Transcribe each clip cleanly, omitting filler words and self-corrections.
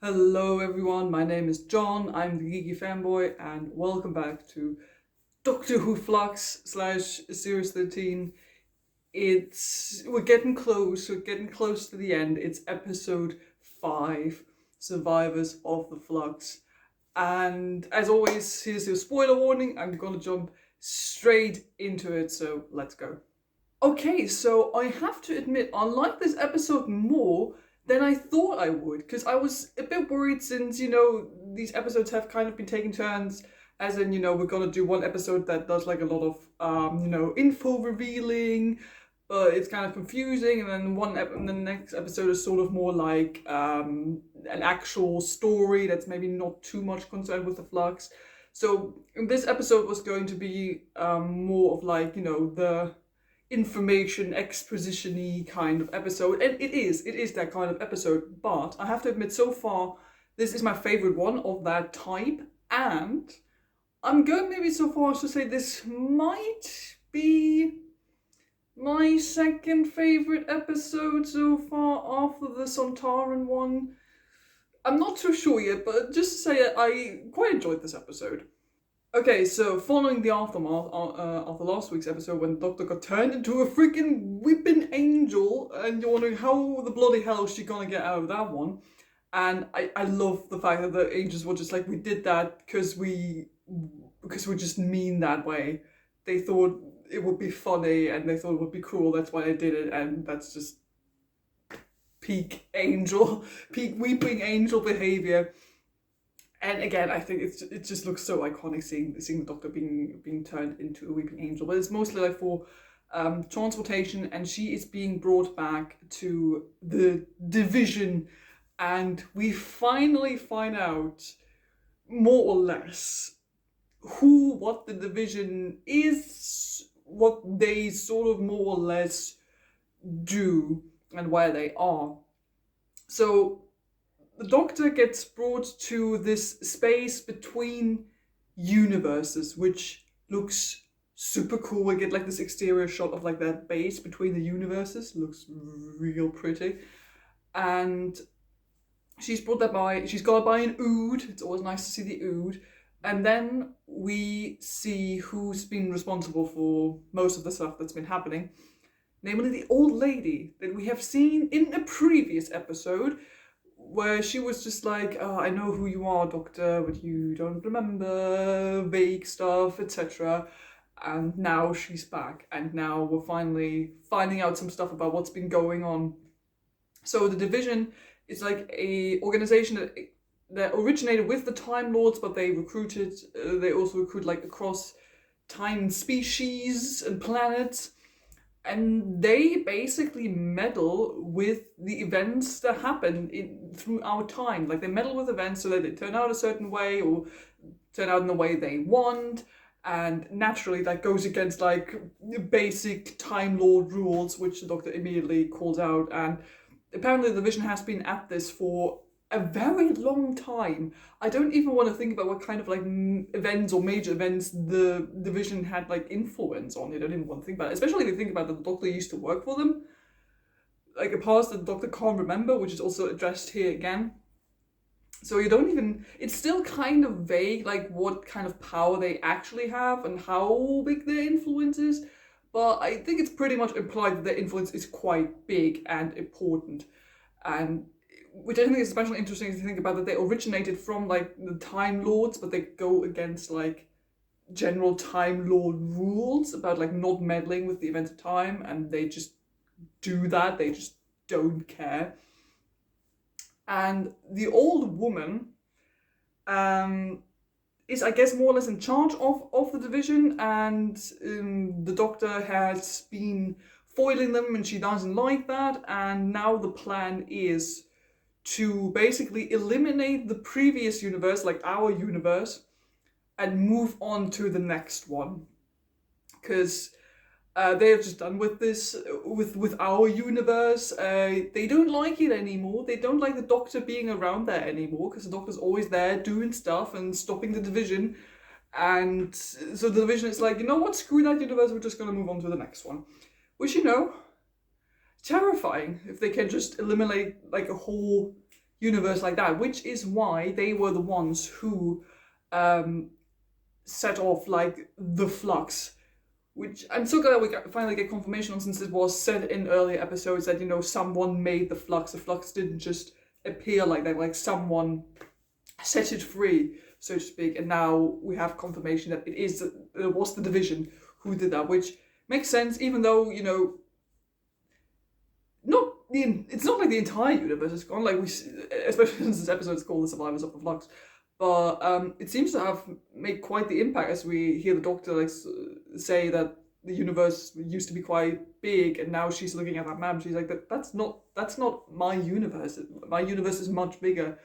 Hello everyone, my name is John, I'm the Geeky Fanboy, and welcome back to Doctor Who Flux slash Series 13. We're getting close to the end. It's episode 5, Survivors of the Flux. And as always, here's your spoiler warning. I'm gonna jump straight into it, so let's go. Okay, so I have to admit, I like this episode more than I thought I would, because I was a bit worried since, these episodes have kind of been taking turns, as in, we're gonna do one episode that does like a lot of, info revealing, but it's kind of confusing, and then and the next episode is sort of more like an actual story that's maybe not too much concerned with the flux. So this episode was going to be more of like, the information exposition-y kind of episode, and it is that kind of episode. But I have to admit, so far this is my favorite one of that type, and I'm going maybe so far as to say this might be my second favorite episode so far after the Sontaran one. I'm not too sure yet, but just to say I quite enjoyed this episode. Okay, so following the aftermath of the last week's episode when the Doctor got turned into a freaking whipping angel, and you're wondering how the bloody hell is she gonna get out of that one. And I love the fact that the angels were just like, we did that because we just mean that way. They thought it would be funny and they thought it would be cool, that's why they did it, and that's just peak angel, peak weeping angel behavior. And again, I think it just looks so iconic seeing the Doctor being turned into a weeping angel. But it's mostly like for transportation, and she is being brought back to the division, and we finally find out more or less what the division is, what they sort of more or less do, and where they are. So the Doctor gets brought to this space between universes, which looks super cool. We get like this exterior shot of like that base between the universes. Looks real pretty. And she's got by an Ood. It's always nice to see the Ood. And then we see who's been responsible for most of the stuff that's been happening. Namely the old lady that we have seen in a previous episode, where she was just like, oh, I know who you are, Doctor, but you don't remember, vague stuff, etc. And now she's back, and now we're finally finding out some stuff about what's been going on. So the division is like a organization that originated with the Time Lords, but they also recruit like across time species and planets. And they basically meddle with the events that happen through our time. Like, they meddle with events so that they turn out a certain way or turn out in the way they want. And naturally, that goes against like basic Time Lord rules, which the Doctor immediately calls out. And apparently, the Vision has been at this for a very long time. I don't even want to think about what kind of like events or major events the division had like influence on. I don't even want to think about it, especially if you think about that the Doctor used to work for them, like a past that the Doctor can't remember, which is also addressed here again. So it's still kind of vague, like what kind of power they actually have and how big their influence is, but I think it's pretty much implied that their influence is quite big and important. And which I think is especially interesting to think about, that they originated from like the Time Lords, but they go against like general Time Lord rules about like not meddling with the events of time, and they just do that. They just don't care. And the old woman is, I guess, more or less in charge of the division, and the Doctor has been foiling them, and she doesn't like that. And now the plan is to basically eliminate the previous universe, like our universe, and move on to the next one. Because they're just done with this, with our universe. They don't like it anymore. They don't like the Doctor being around there anymore, because the Doctor's always there doing stuff and stopping the division. And so the division is like, you know what, screw that universe, we're just going to move on to the next one. Which, terrifying if they can just eliminate like a whole universe like that, which is why they were the ones who set off like the Flux, which I'm so glad we finally get confirmation on, since it was said in earlier episodes that, you know, someone made the Flux. The Flux didn't just appear like that, like someone set it free, so to speak. And now we have confirmation that it was the Division who did that, which makes sense, even though, you know, it's not like the entire universe is gone, like we, especially since this episode is called The Survivors of the Flux. But it seems to have made quite the impact, as we hear the Doctor like say that the universe used to be quite big, and now she's looking at that map. She's like, that's not my universe. My universe is much bigger.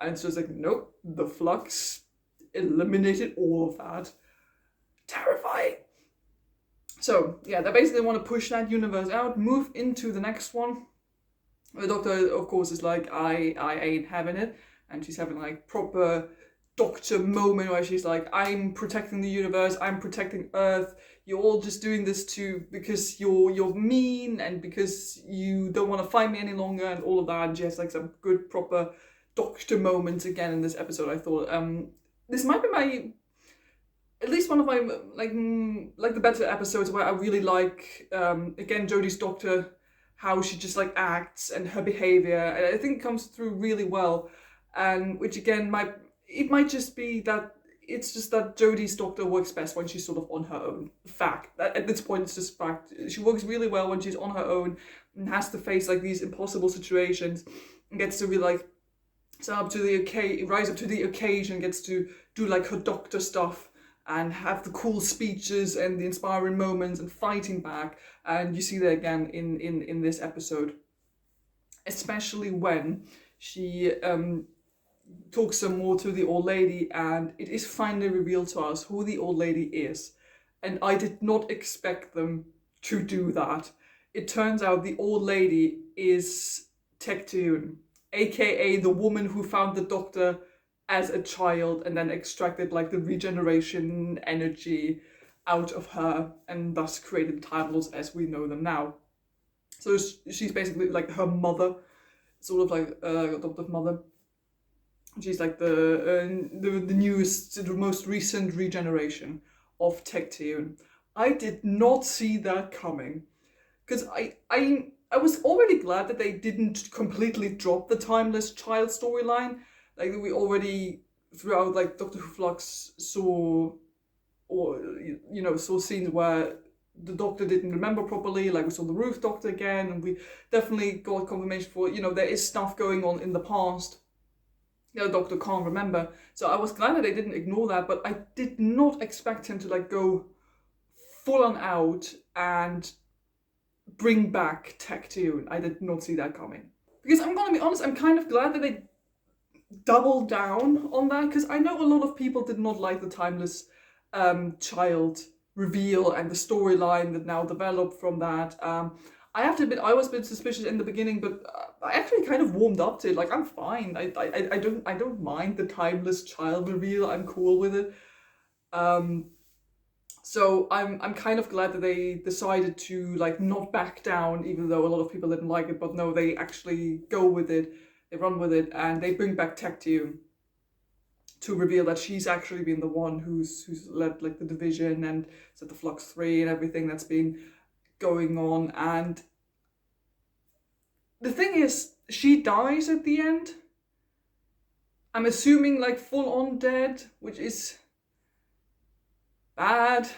And so it's like, nope, the Flux eliminated all of that. Terrifying. So yeah, they basically want to push that universe out, move into the next one. The Doctor, of course, is like, I ain't having it. And she's having like proper Doctor moment where she's like, I'm protecting the universe, I'm protecting Earth. You're all just doing this because you're mean and because you don't want to fight me any longer and all of that. And she has like some good proper Doctor moments again in this episode. I thought this might be at least one of my like the better episodes, where I really like again Jodie's Doctor, how she just like acts and her behavior, and I think it comes through really well. And which again might just be that it's just that Jodie's Doctor works best when she's sort of on her own. Fact. At this point, it's just fact. She works really well when she's on her own and has to face like these impossible situations and gets to be like rise up to the occasion, gets to do like her Doctor stuff and have the cool speeches and the inspiring moments and fighting back. And you see that again in this episode, especially when she talks some more to the old lady, and it is finally revealed to us who the old lady is. And I did not expect them to do that. It turns out the old lady is Tecteun, aka the woman who found the Doctor as a child and then extracted like the regeneration energy out of her and thus created the Time Lords as we know them now. So she's basically like her mother, sort of like adoptive mother. She's like the newest, the most recent regeneration of Tecteun. I did not see that coming, because I was already glad that they didn't completely drop the timeless child storyline. Like we already throughout like Doctor Who Flux saw scenes where the Doctor didn't remember properly. Like we saw the Ruth Doctor again, and we definitely got confirmation for there is stuff going on in the past. The Doctor can't remember. So I was glad that they didn't ignore that, but I did not expect him to like go full on out and bring back Tecteun. I did not see that coming. Because I'm gonna be honest, I'm kind of glad that they doubled down on that, because I know a lot of people did not like the timeless child reveal and the storyline that now developed from that. I have to admit, I was a bit suspicious in the beginning, but I actually kind of warmed up to it. Like, I'm fine. I don't mind the timeless child reveal. I'm cool with it. So I'm kind of glad that they decided to like not back down, even though a lot of people didn't like it. But no, they actually go with it. They run with it, and they bring back Tecteun to reveal that she's actually been the one who's led like the Division and set the Flux 3 and everything that's been going on. And the thing is, she dies at the end. I'm assuming like full on dead, which is bad,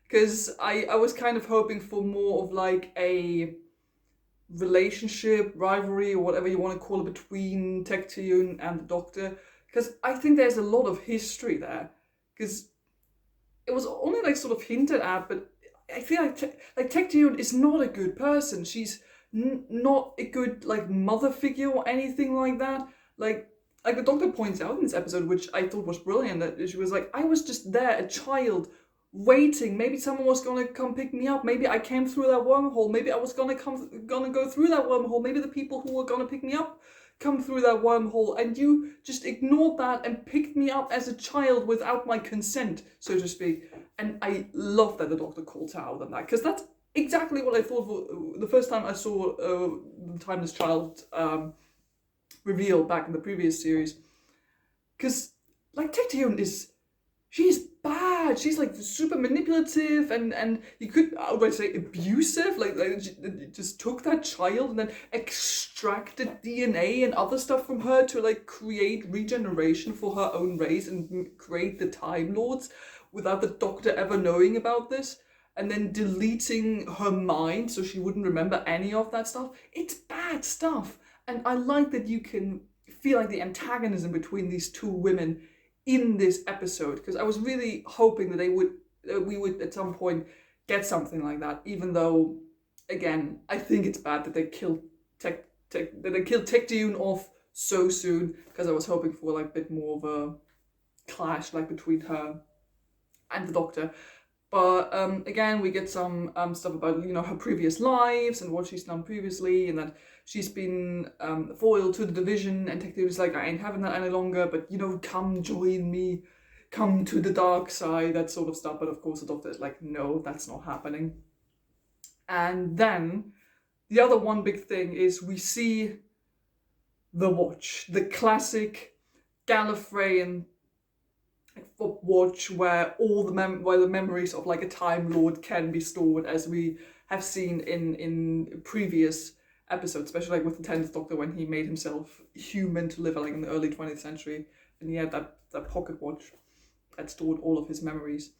because I was kind of hoping for more of like a relationship, rivalry, or whatever you want to call it, between Tecteun and the Doctor, because I think there's a lot of history there, because it was only like sort of hinted at, but I feel like Tecteun is not a good person. She's not a good like mother figure or anything like that. Like the Doctor points out in this episode, which I thought was brilliant, that she was like, I was just there, a child, waiting. Maybe someone was gonna come pick me up. Maybe I came through that wormhole. Maybe I was gonna go through that wormhole. Maybe the people who were gonna pick me up come through that wormhole, and you just ignored that and picked me up as a child without my consent, so to speak. And I love that the Doctor calls her out on that, because that's exactly what I thought the first time I saw the Timeless Child reveal back in the previous series. Because, like, Tecteun she's bad. She's like super manipulative and you could outright say abusive. Like she just took that child and then extracted DNA and other stuff from her to like create regeneration for her own race and create the Time Lords without the Doctor ever knowing about this. And then deleting her mind so she wouldn't remember any of that stuff. It's bad stuff. And I like that you can feel like the antagonism between these two women in this episode, because I was really hoping that we would at some point get something like that, even though, again, I think it's bad that they killed Tecteun off so soon, because I was hoping for like a bit more of a clash like between her and the Doctor. But again, we get some stuff about, you know, her previous lives and what she's done previously, and that she's been foiled to the division, and Tecteun's like, I ain't having that any longer, but, you know, come join me, come to the dark side, that sort of stuff. But of course the Doctor is like, no, that's not happening. And then the other one big thing is we see the Watch, the classic Gallifreyan watch where all the memories of like a Time Lord can be stored, as we have seen in previous episodes, especially like with the 10th Doctor when he made himself human to live like in the early 20th century, and he had that pocket watch that stored all of his memories.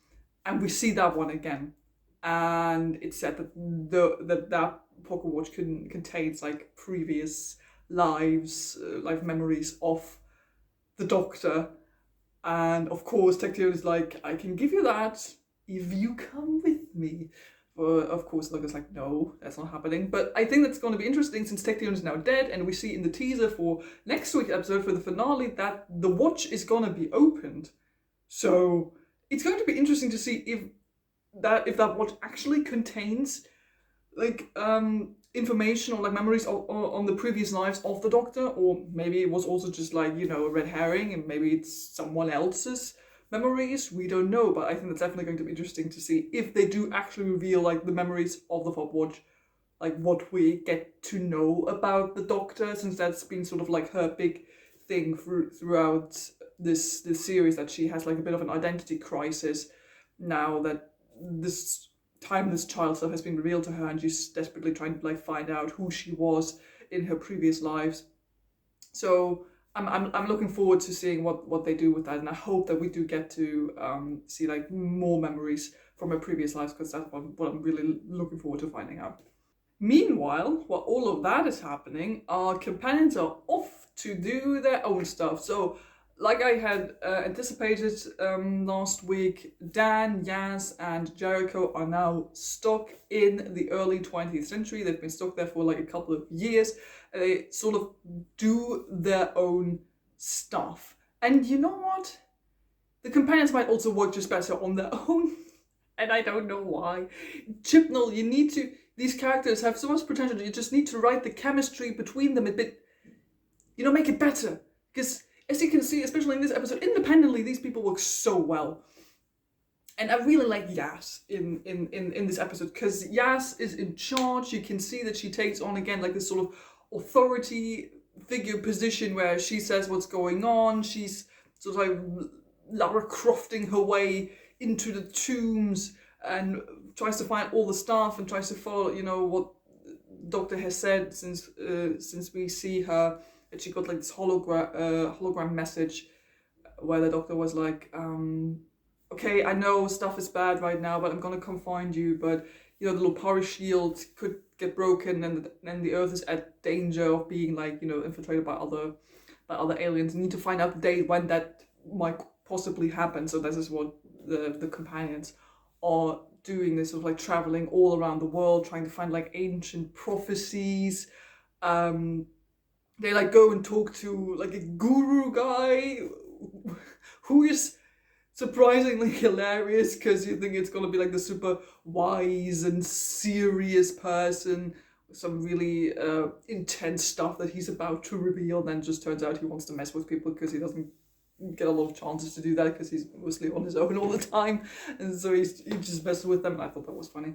And we see that one again, and it's said that that pocket watch contains like previous life memories of the Doctor. And of course, Tecteun is like, I can give you that if you come with me. But of course, Lucas like, no, that's not happening. But I think that's going to be interesting since Tecteun is now dead, and we see in the teaser for next week's episode for the finale that the watch is going to be opened. So it's going to be interesting to see if that watch actually contains like information or like memories on the previous lives of the Doctor, or maybe it was also just like, you know, a red herring and maybe it's someone else's memories. We don't know, but I think that's definitely going to be interesting to see if they do actually reveal like the memories of the Fob Watch, like what we get to know about the Doctor, since that's been sort of like her big thing throughout this series, that she has like a bit of an identity crisis now that this timeless child stuff has been revealed to her, and she's desperately trying to like find out who she was in her previous lives. So I'm looking forward to seeing what they do with that, and I hope that we do get to see like more memories from her previous lives, because that's what I'm really looking forward to finding out. Meanwhile, while all of that is happening, our companions are off to do their own stuff. So like I had anticipated last week, Dan, Yaz, and Jericho are now stuck in the early 20th century. They've been stuck there for like a couple of years. They sort of do their own stuff. And you know what? The companions might also work just better on their own. And I don't know why. Chibnall, these characters have so much potential. You just need to write the chemistry between them a bit, you know, make it better. Because as you can see, especially in this episode, independently, these people work so well. And I really like Yas in this episode, because Yas is in charge. You can see that she takes on, again, like this sort of authority figure position where she says what's going on. She's sort of like Lara Crofting her way into the tombs and tries to find all the stuff and tries to follow, you know, what Doctor has said since we see her. And she got like this hologram message where the Doctor was like, okay, I know stuff is bad right now, but I'm gonna come find you. But you know, the Lopari shield could get broken, and then the Earth is at danger of being like, you know, infiltrated by other aliens. You need to find out the date when that might possibly happen. So this is what the companions are doing. This sort of like traveling all around the world, trying to find like ancient prophecies. They like go and talk to like a guru guy who is surprisingly hilarious, because you think it's going to be like the super wise and serious person with some really intense stuff that he's about to reveal, then just turns out he wants to mess with people because he doesn't get a lot of chances to do that because he's mostly on his own all the time, and so he just messes with them, and I thought that was funny.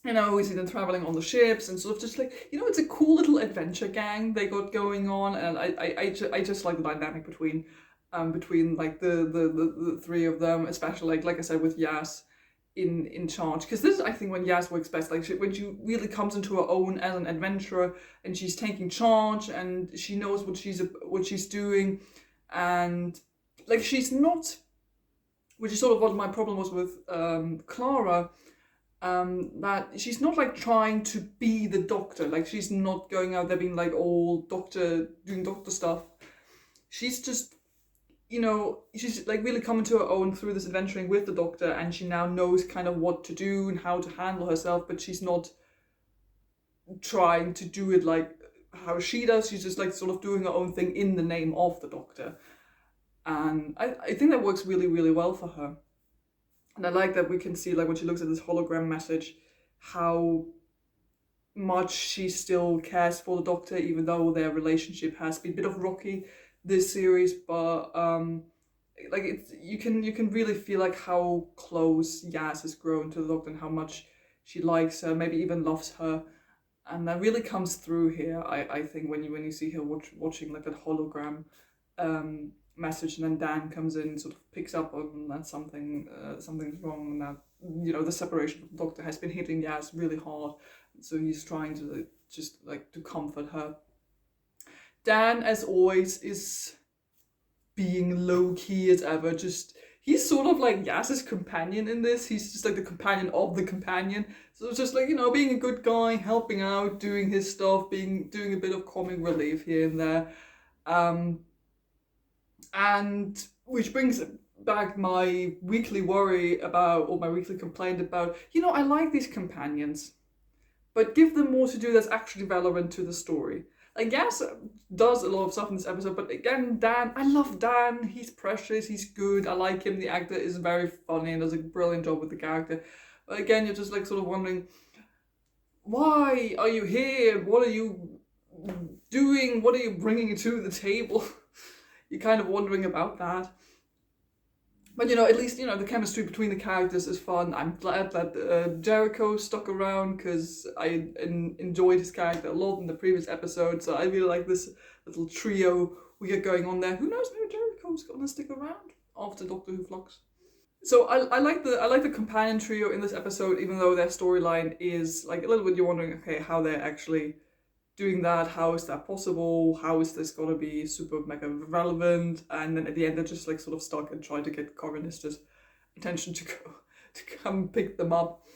we see them traveling on the ships and sort of just like, it's a cool little adventure gang they got going on, and I just like the dynamic between like the three of them, especially like I said with Yas in charge, because this is, I think, when Yas works best, like when she really comes into her own as an adventurer and she's taking charge and she knows what she's doing, and like she's not, which is sort of what my problem was with Clara, that she's not like trying to be the Doctor, like she's not going out there being like all Doctor, doing Doctor stuff. She's just, she's like really coming to her own through this adventuring with the Doctor, and she now knows kind of what to do and how to handle herself, but she's not trying to do it like how she does. She's just like sort of doing her own thing in the name of the Doctor. And I think that works really, really well for her. And I like that we can see, like when she looks at this hologram message, how much she still cares for the Doctor, even though their relationship has been a bit of rocky this series. But like you can really feel like how close Yas has grown to the Doctor and how much she likes her, maybe even loves her. And that really comes through here, I think, when you see her watching like that hologram message, and then Dan comes in and sort of picks up on that something's wrong, and that the separation from the Doctor has been hitting Yas really hard, so he's trying to just like to comfort her. Dan, as always, is being low-key as ever. Just he's sort of like Yas's companion in this. He's just like the companion of the companion. So it's just like, being a good guy, helping out, doing his stuff, doing a bit of comic relief here and there. And which brings back my weekly worry about, or my weekly complaint about, I like these companions, but give them more to do that's actually relevant to the story. Like, Yas does a lot of stuff in this episode, but again, Dan, I love Dan. He's precious, he's good, I like him. The actor is very funny and does a brilliant job with the character. But again, you're just like sort of wondering, why are you here? What are you doing? What are you bringing to the table? You're kind of wondering about that. But at least the chemistry between the characters is fun. I'm glad that Jericho stuck around, because I enjoyed his character a lot in the previous episode. So I really like this little trio we get going on there. Who knows, maybe Jericho's gonna stick around after Doctor Who Flux. So I like the companion trio in this episode, even though their storyline is like a little bit, you're wondering, okay, how they're actually doing that, how is that possible, how is this gonna be super mega relevant, and then at the end they're just like sort of stuck and try to get Corvinister's attention to come pick them up.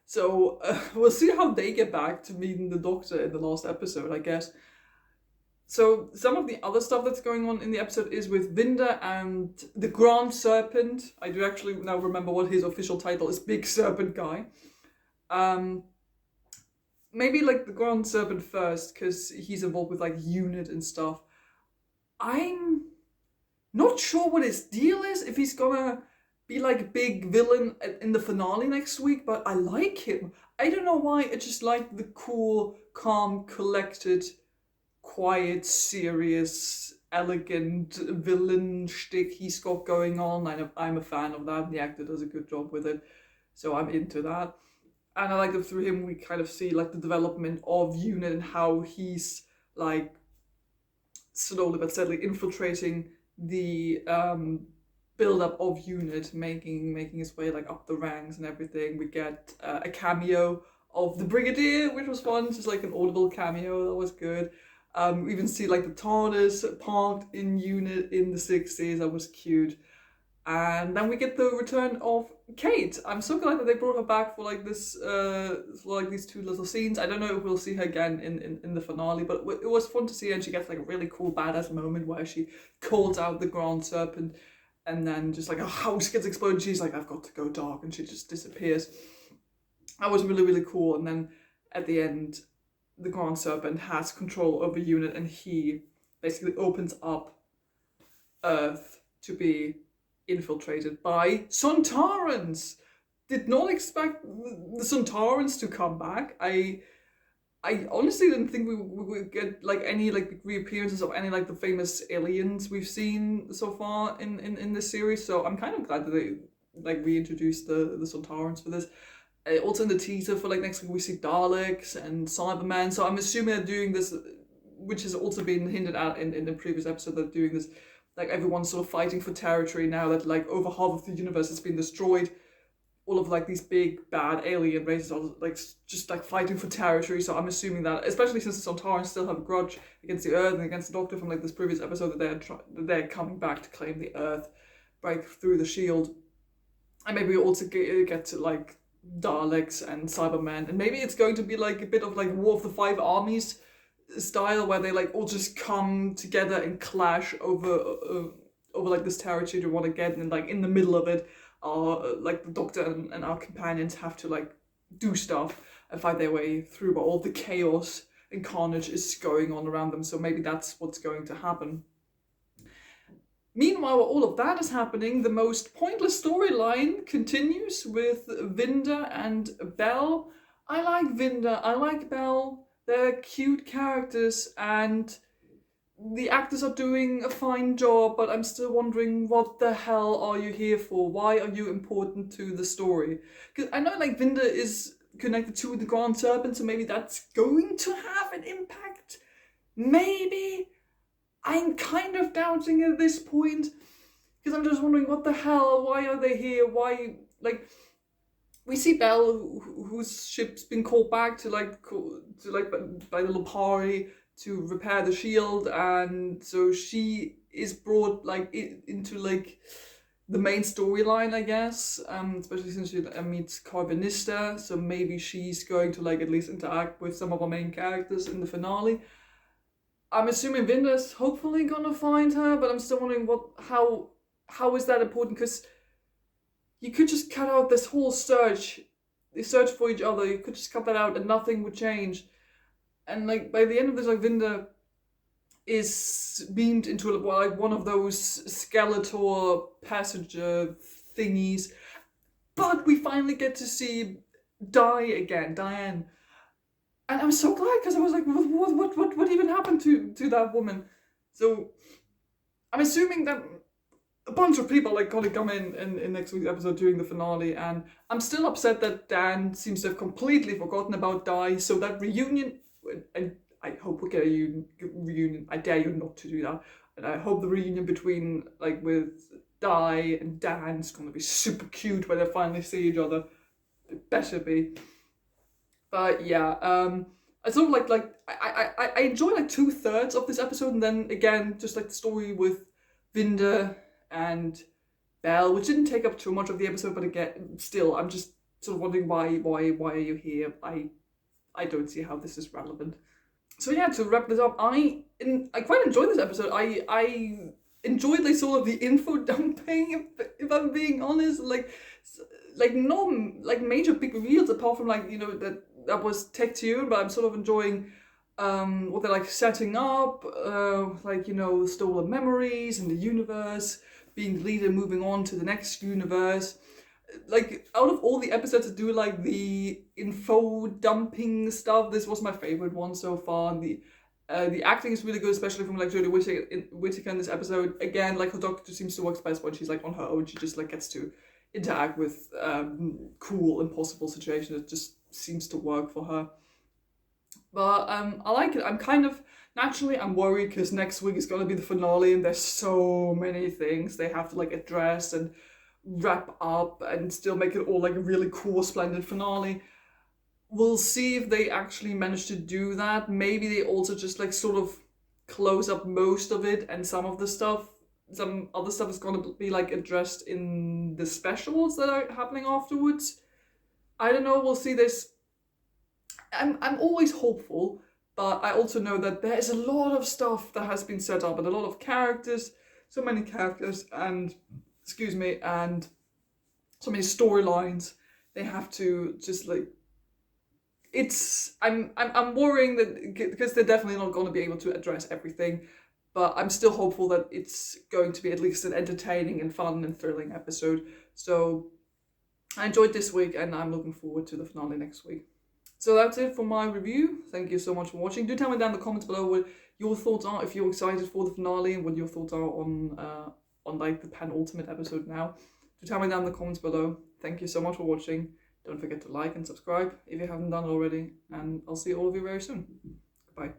So we'll see how they get back to meeting the Doctor in the last episode, I guess. So some of the other stuff that's going on in the episode is with Vinda and the Grand Serpent. I do actually now remember what his official title is, Big Serpent Guy. Maybe like the Grand Serpent first, because he's involved with like UNIT and stuff. I'm not sure what his deal is, if he's gonna be like a big villain in the finale next week, but I like him. I don't know why, I just like the cool, calm, collected, quiet, serious, elegant villain shtick he's got going on. I'm a fan of that, and the actor does a good job with it, so I'm into that. And I like that through him we kind of see like the development of UNIT and how he's like slowly but steadily infiltrating the build-up of UNIT, making his way like up the ranks and everything. We get a cameo of the Brigadier, which was fun, just like an audible cameo, that was good. We even see like the TARDIS parked in UNIT in the 60s, that was cute. And then we get the return of Kate. I'm so glad that they brought her back for like this, for like these two little scenes. I don't know if we'll see her again in the finale, but it was fun to see her, and she gets like a really cool badass moment where she calls out the Grand Serpent, and then just like a house gets exploded. She's like, I've got to go dark, and she just disappears. That was really, really cool. And then at the end, the Grand Serpent has control over UNIT, and he basically opens up Earth to be infiltrated by Sontarans. Did not expect the Sontarans to come back. I honestly didn't think we would get like any like reappearances of any like the famous aliens we've seen so far in this series. So I'm kind of glad that they like reintroduced the Sontarans for this. Also in the teaser for like next week we see Daleks and Cybermen, so I'm assuming they're doing this, which has also been hinted at in the previous episode, they're doing this, like everyone's sort of fighting for territory now that like over half of the universe has been destroyed. All of like these big bad alien races are like just like fighting for territory, so I'm assuming that, especially since the Sontarans still have a grudge against the Earth and against the Doctor from like this previous episode, that they're coming back to claim the Earth, break through the shield. And maybe we also get to like Daleks and Cybermen, and maybe it's going to be like a bit of like War of the Five Armies style, where they like all just come together and clash over like this territory they want to get, and like in the middle of it, like the Doctor and our companions have to like do stuff and fight their way through, but all the chaos and carnage is going on around them. So maybe that's what's going to happen. Meanwhile, while all of that is happening, the most pointless storyline continues with Vinda and Belle. I like Vinda, I like Belle. They're cute characters and the actors are doing a fine job, but I'm still wondering, what the hell are you here for? Why are you important to the story? Because I know like Vinda is connected to the Grand Serpent, so maybe that's going to have an impact. Maybe. I'm kind of doubting at this point, because I'm just wondering, what the hell, why are they here, why, like, we see Belle, whose ship's been called back to by the Lupari to repair the shield, and so she is brought, like, into, like, the main storyline, I guess, especially since she meets Carbonista, so maybe she's going to, like, at least interact with some of our main characters in the finale. I'm assuming Vinda's hopefully gonna find her, but I'm still wondering how is that important? Because you could just cut out this whole search. They search for each other. You could just cut that out, and nothing would change. And like by the end of this, like Vinda is beamed into like one of those Skeletor passenger thingies, but we finally get to see Diane. And I'm so glad, because I was like, what even happened to that woman? So I'm assuming that a bunch of people like gonna come in next week's episode during the finale, and I'm still upset that Dan seems to have completely forgotten about Di. So that reunion, and I hope we get a reunion. I dare you not to do that. And I hope the reunion between like with Di and Dan is gonna be super cute when they finally see each other. It better be. But yeah, I sort of like I enjoy like 2/3 of this episode, and then again just like the story with Vinda and Belle, which didn't take up too much of the episode, but again, still, I'm just sort of wondering why are you here? I don't see how this is relevant. So yeah, to wrap this up, I quite enjoyed this episode. I enjoyed like sort of the info dumping, if I'm being honest, like no like major big reveals apart from like, you know, that was tech tune, but I'm sort of enjoying what they're like setting up, like, you know, stolen memories in the universe, being deleted, moving on to the next universe. Like out of all the episodes that do like the info dumping stuff, this was my favorite one so far. And the acting is really good, especially from like Jodie Whittaker in this episode. Again, like her Doctor seems to work best when she's like on her own. She just like gets to interact with cool, impossible situations. It just seems to work for her. But I like it. I'm kind of, naturally I'm worried because next week is going to be the finale and there's so many things they have to like address and wrap up and still make it all like a really cool, splendid finale. We'll see if they actually manage to do that. Maybe they also just like sort of close up most of it, and some other stuff is going to be like addressed in the specials that are happening afterwards. I don't know, we'll see. This I'm always hopeful, but I also know that there is a lot of stuff that has been set up and a lot of characters, so many characters, and and so many storylines they have to just like. I'm worrying that because they're definitely not going to be able to address everything, but I'm still hopeful that it's going to be at least an entertaining and fun and thrilling episode. So I enjoyed this week and I'm looking forward to the finale next week. So that's it for my review. Thank you so much for watching. Do tell me down in the comments below what your thoughts are, if you're excited for the finale, and what your thoughts are on like the penultimate episode now. Do tell me down in the comments below. Thank you so much for watching. Don't forget to like and subscribe if you haven't done already, and I'll see all of you very soon. Goodbye.